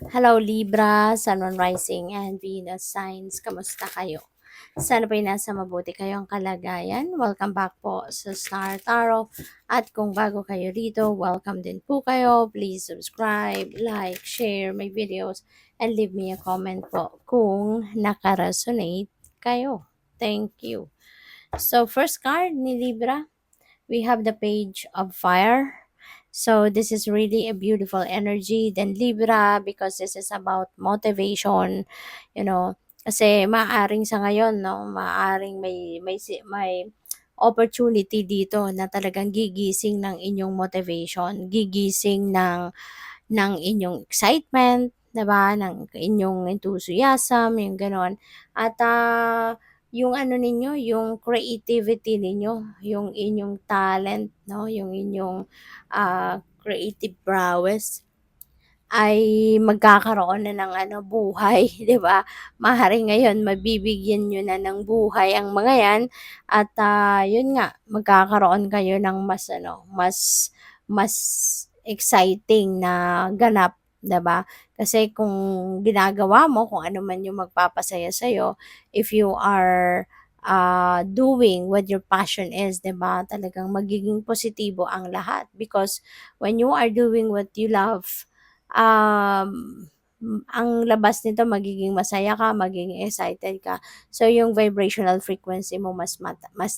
Hello Libra, Sun, Moon, Rising, and Venus signs. Kamusta kayo? Sana po'y nasa mabuti kayong kalagayan. Welcome back po sa Star Tarot. At kung bago kayo rito, welcome din po kayo. Please subscribe, like, share my videos, and leave me a comment po kung nakaresonate kayo. Thank you. So, first card ni Libra, we have the Page of Fire. So this is really a beautiful energy then Libra because this is about motivation, you know. Kasi maaring sa ngayon, no, maaring may opportunity dito na talagang gigising ng inyong motivation, gigising ng inyong excitement, 'di ba? Ng inyong enthusiasm, yung gano'n. At yung ano ninyo, yung creativity ninyo, yung inyong talent, no, yung inyong creative prowess ay magkakaroon na ng ano, buhay, 'di ba? Maaaring ngayon mabibigyan niyo na ng buhay ang mga 'yan at yun nga, magkakaroon kayo ng mas ano, mas exciting na ganap, 'di ba? Kasi kung ginagawa mo kung ano man yung magpapasaya sa'yo, if you are doing what your passion is, 'di ba? Talagang magiging positibo ang lahat because when you are doing what you love, um, ang labas nito magiging masaya ka, magiging excited ka. So, yung vibrational frequency mo mas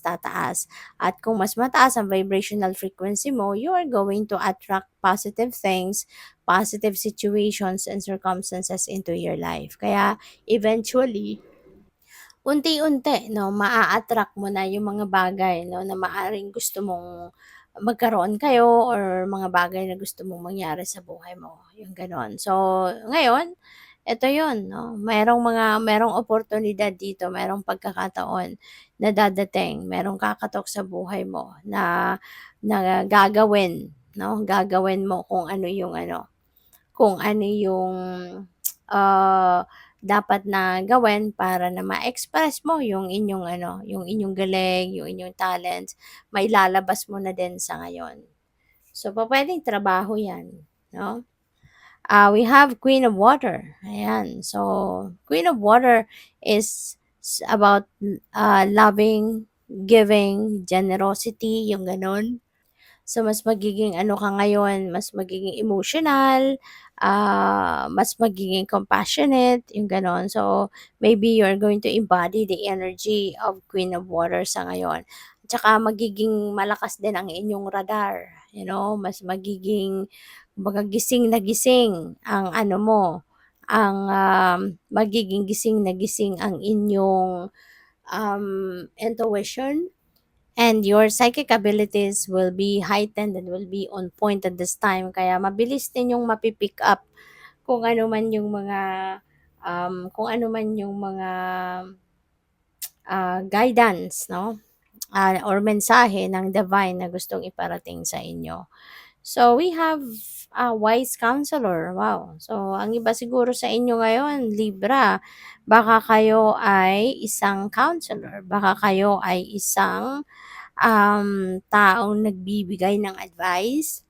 tataas. At kung mas mataas ang vibrational frequency mo, you are going to attract positive things, positive situations and circumstances into your life. Kaya, eventually, unti-unti 'no, maa-attract mo na yung mga bagay 'no, na maaaring gusto mong magkaroon kayo or mga bagay na gusto mong mangyari sa buhay mo, yung gano'n. So, ngayon, eto yun 'no, merong oportunidad dito, merong pagkakataon na dadating, merong kakatok sa buhay mo na gagawin 'no, gagawin mo kung ano yung, dapat na gawin para na ma-express mo yung inyong ano, yung inyong galing, yung inyong talents, mailalabas mo na din sa ngayon. So, pupuwedeng trabaho 'yan, 'no? We have Queen of Water, ayan. So, Queen of Water is about, loving, giving, generosity, yung gano'n. So, mas magiging ano ka ngayon, mas magiging emotional, mas magiging compassionate, yung gano'n. So, maybe you're going to embody the energy of Queen of Water sa ngayon. Tsaka magiging malakas din ang inyong radar, you know, mas magiging kumbaga gising na gising ang ano mo, magiging gising na gising ang inyong, intuition. And your psychic abilities will be heightened and will be on point at this time. Kaya mabilis din yung mapipick up kung ano man yung mga guidance, no? Or mensahe ng divine na gustong iparating sa inyo. So, we have a wise counselor. Wow. So, ang iba siguro sa inyo ngayon, Libra, baka kayo ay isang counselor. Baka kayo ay isang taong nagbibigay ng advice,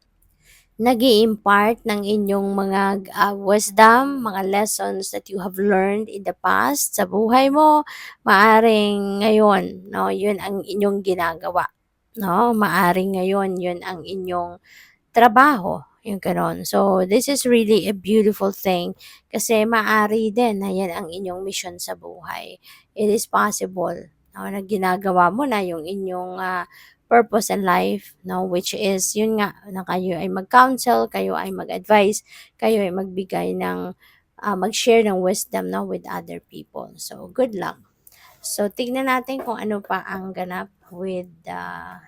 nag impart ng inyong mga wisdom, mga lessons that you have learned in the past sa buhay mo. Maaring ngayon, no, yun ang inyong ginagawa. No, maaring ngayon, yun ang inyong trabaho, yung gano'n. So, this is really a beautiful thing kasi maaari din na yan ang inyong mission sa buhay. It is possible, no, na ginagawa mo na yung inyong purpose in life, no, which is, yun nga, na kayo ay mag-counsel, kayo ay mag-advise, kayo ay magbigay ng, mag-share ng wisdom, no, with other people. So, good luck. So, tignan natin kung ano pa ang ganap with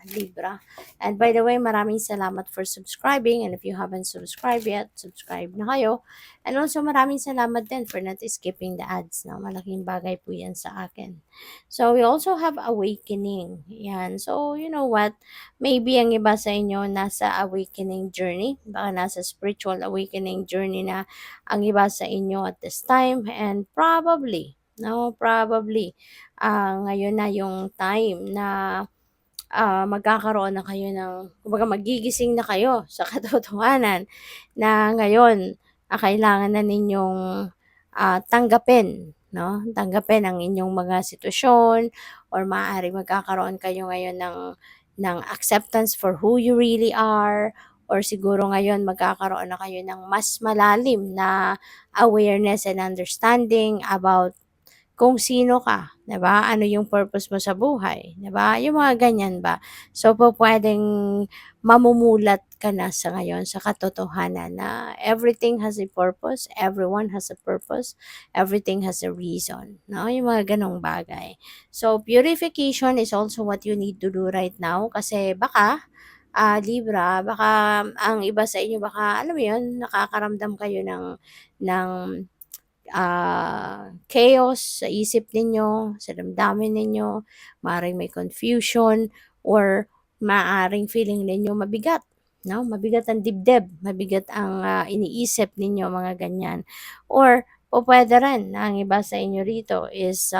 Libra. And by the way, maraming salamat for subscribing. And if you haven't subscribed yet, subscribe na kayo. And also, maraming salamat din for not skipping the ads. No? Malaking bagay po yan sa akin. So, we also have awakening. Yan. So, you know what? Maybe ang iba sa inyo nasa awakening journey. Baka nasa spiritual awakening journey na ang iba sa inyo at this time. And probably, no, probably, ngayon na yung time na magkakaroon na kayo ng, kumbaga magigising na kayo sa katotohanan na ngayon, kailangan na ninyong tanggapin, no? Tanggapin ang inyong mga sitwasyon or maaaring magkakaroon kayo ngayon ng acceptance for who you really are or siguro ngayon magkakaroon na kayo ng mas malalim na awareness and understanding about kung sino ka, 'di ba? Ano yung purpose mo sa buhay, 'di ba? Yung mga ganyan ba. So, pupuwedeng mamumulat ka na sa ngayon sa katotohanan na everything has a purpose, everyone has a purpose, everything has a reason, 'no? Yung mga gano'ng bagay. So, purification is also what you need to do right now kasi baka, Libra, baka ang iba sa inyo baka alam mo 'yun, nakakaramdam kayo ng chaos sa isip ninyo, sa damdamin ninyo, maaaring may confusion or maaaring feeling ninyo mabigat, 'no? Mabigat ang dibdib, mabigat ang, iniisip ninyo, mga ganyan. Or pupuwede rin na ang iba sa inyo rito is,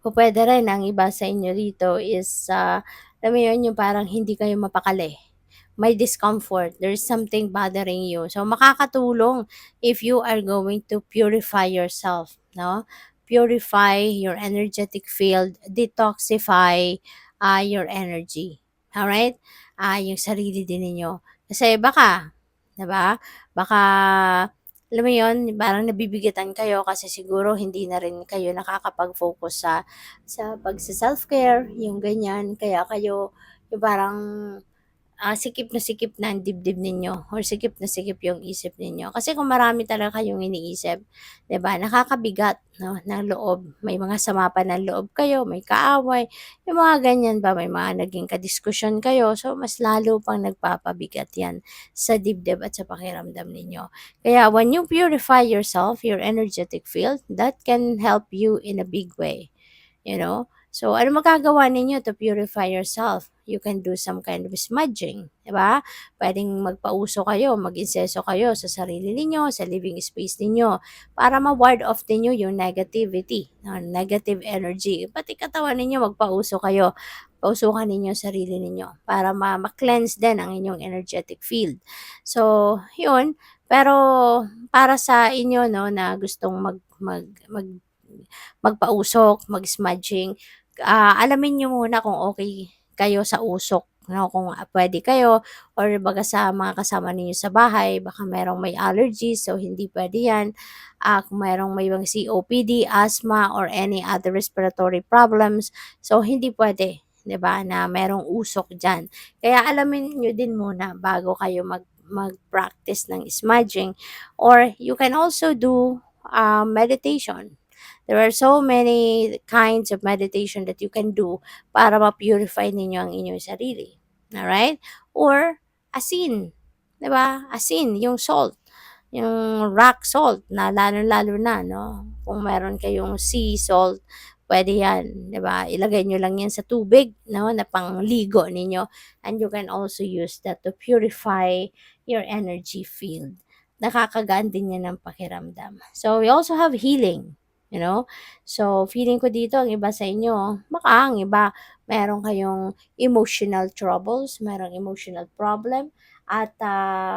pupuwede rin ang iba sa inyo rito is, alam mo 'yun, yung parang hindi kayo mapakali, may discomfort, there's something bothering you. So, makakatulong if you are going to purify yourself, no? Purify your energetic field, detoxify your energy. Alright? Yung sarili din ninyo. Kasi baka, 'di ba? Baka, alam mo yon parang nabibigatan kayo kasi siguro hindi na rin kayo nakakapag-focus sa pagse-self-care, yung ganyan. Kaya kayo, yung parang sikip na ang dibdib ninyo or sikip na sikip yung isip ninyo. Kasi kung marami talaga kayong iniisip, 'di ba, nakakabigat, 'no, ng loob. May mga sama pa ng loob kayo, may kaaway, yung mga ganyan ba, may mga naging kadiskusyon kayo. So, mas lalo pang nagpapabigat yan sa dibdib at sa pakiramdam ninyo. Kaya when you purify yourself, your energetic field, that can help you in a big way. You know? So, ano magagawa ninyo to purify yourself? You can do some kind of smudging, di ba? Pwedeng magpauso kayo, mag-insenso kayo sa sarili ninyo, sa living space ninyo, para ma-ward off ninyo yung negativity, no? Negative energy. Pati katawan ninyo, magpauso kayo. Pausukan ninyo ang sarili ninyo para ma-cleanse din ang inyong energetic field. So, yun. Pero para sa inyo no na gustong magpausok, mag-smudging, alamin niyo muna kung okay kayo sa usok, 'no, kung puwede kayo or baga sa mga kasama ninyo sa bahay baka merong may allergies, so hindi puwede 'yan. Kung merong may mga COPD, asthma, or any other respiratory problems, so hindi puwede, 'di ba, na merong usok diyan. Kaya alamin niyo din muna bago kayo mag-practice ng smudging or you can also do, meditation. There are so many kinds of meditation that you can do para ma-purify ninyo ang inyong sarili. Alright? Or asin. 'Di ba? Asin, yung salt. Yung rock salt na lalong-lalo na, no? Kung meron kayong sea salt, pwede yan, 'di ba? Ilagay nyo lang yan sa tubig, no? Na pangligo ninyo. And you can also use that to purify your energy field. Nakakagaan din yan ng pakiramdam. So, we also have healing. You know? So, feeling ko dito, ang iba sa inyo, baka ang iba, meron kayong emotional troubles, merong emotional problem, at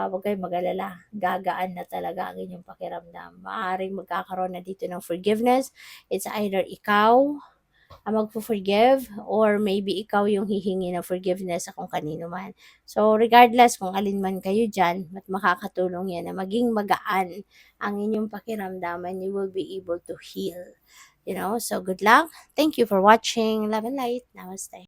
huwag kayong mag-alala, gagaan na talaga ang inyong pakiramdam. Maaaring magkakaroon na dito ng forgiveness. It's either ikaw ang magfo-forgive or maybe ikaw yung hihingi ng forgiveness sa kung kanino man. So, regardless kung alin man kayo dyan, at makakatulong yan na maging magaan ang inyong pakiramdam and you will be able to heal. You know, so good luck. Thank you for watching. Love and light. Namaste.